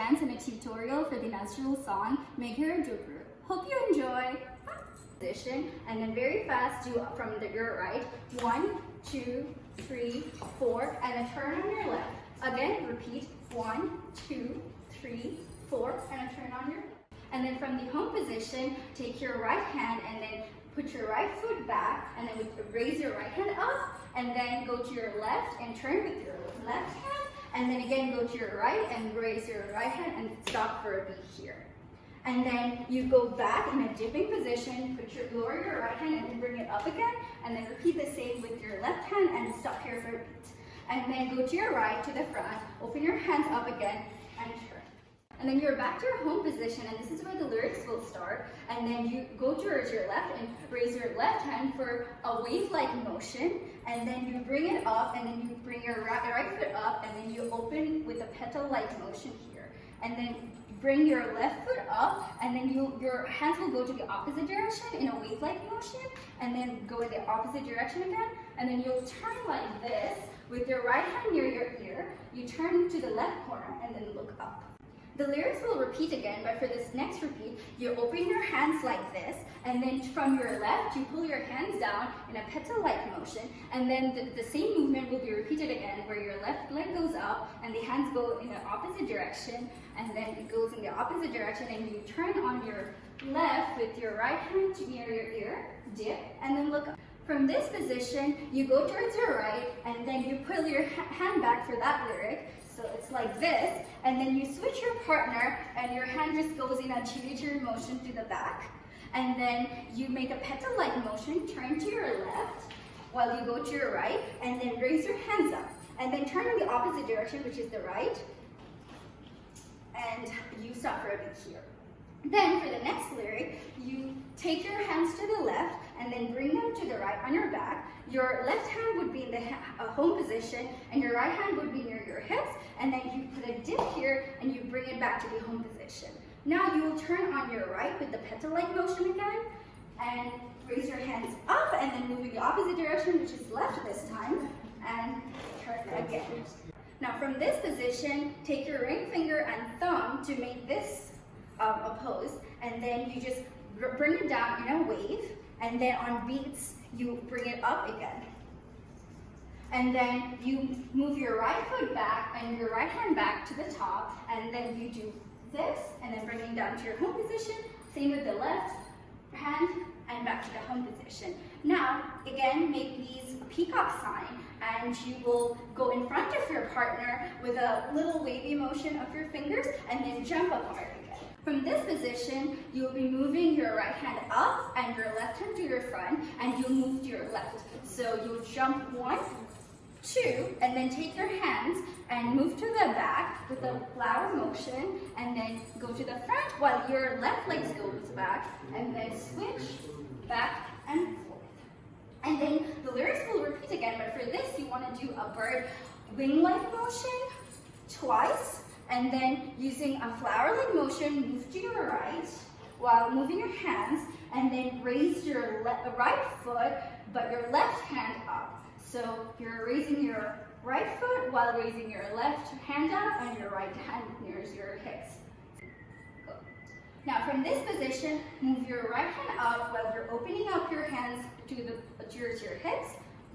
dance and a tutorial for the Nazrul song Meghero Dumroo. Hope you enjoy. Position, and then very fast do from your right. 1, 2, 3, 4, and then turn on your left. Again, repeat 1, 2, 3, 4, and then turn on your left. And then from the home position, take your right hand and then put your right foot back, and then raise your right hand up, and then go to your left and turn with your left hand, and then again go to your right and raise your right hand and stop for a beat here. And then you go back in a dipping position, lower your right hand and then bring it up again, and then repeat the same with your left hand and stop here for a beat. And then go to your right to the front, open your hands up again and turn. And then you're back to your home position, and this is where the lyrics will start. And then you go towards your left and raise your left hand for a wave-like motion, and then you bring it up, and then you bring your right foot up, and then you open with a petal-like motion here. And then bring your left foot up, and then your hands will go to the opposite direction in a wave-like motion, and then go in the opposite direction again, and then you'll turn like this with your right hand near your ear. You turn to the left corner and then look up. The lyrics will repeat again, but for this next repeat, you open your hands like this, and then from your left, you pull your hands down in a petal-like motion, and then the same movement will be repeated again, where your left leg goes up, and the hands go in the opposite direction, and then it goes in the opposite direction, and you turn on your left with your right hand near your ear, dip, and then look up. From this position, you go towards your right, and then you pull your hand back for that lyric. So it's like this, and then you switch your partner, and your hand just goes in a cheerleader motion to the back. And then you make a petal-like motion, turn to your left, while you go to your right, and then raise your hands up. And then turn in the opposite direction, which is the right, and you stop for a beat here. Then for the next lyric, you take your hands to the left and then bring them to the right on your back. Your left hand would be in the home position, and your right hand would be near your hips, and then you put a dip here and you bring it back to the home position. Now you will turn on your right with the petal-like motion again, and raise your hands up and then move in the opposite direction, which is left this time, and turn again. Now from this position, take your ring finger and thumb to make this a pose, and then you just bring it down in a wave, and then on beats you bring it up again. And then you move your right foot back and your right hand back to the top, and then you do this, and then bringing down to your home position. Same with the left hand, and back to the home position. Now, again, make these peacock sign, and you will go in front of your partner with a little wavy motion of your fingers, and then jump apart again. From this position, you will be moving your right hand up and your left hand to your front, and you'll move to your left. So you'll jump 1, 2, and then take your hands and move to the back with a flower motion, and then go to the front while your left leg goes back, and then switch back and forth. And then the lyrics will repeat again, but for this you want to do a bird wing-like motion twice, and then using a flower-like motion, move to your right while moving your hands, and then raise your right foot, but your left hand up. So you're raising your right foot while raising your left hand up, and your right hand nears your hips. Go. Now from this position, move your right hand up while you're opening up your hands towards your hips.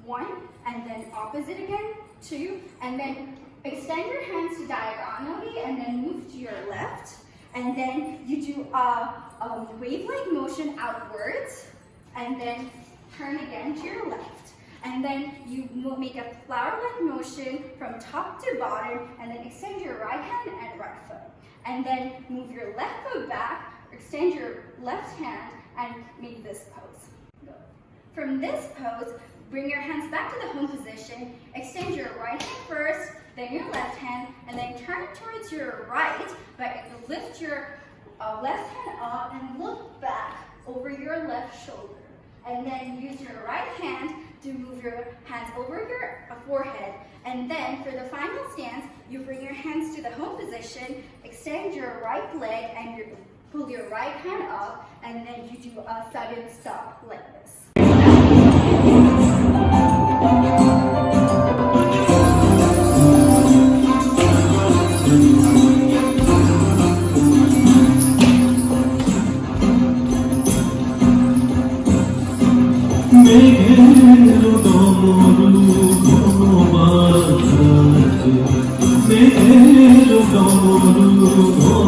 1, and then opposite again, 2, and then extend your hands diagonally and then move to your left, and then you do a wave-like motion outwards, and then turn again to your left, and then you make a flower-like motion from top to bottom, and then extend your right hand and right foot, and then move your left foot back, extend your left hand, and make this pose. Go. From this pose, bring your hands back to the home position, extend your right hand first, then your left hand, and then turn towards your right, but lift your left hand up and look back over your left shoulder. And then use your right hand to move your hands over your forehead. And then for the final stance, you bring your hands to the home position, extend your right leg, and you pull your right hand up, and then you do a sudden stop like this. Dumroo.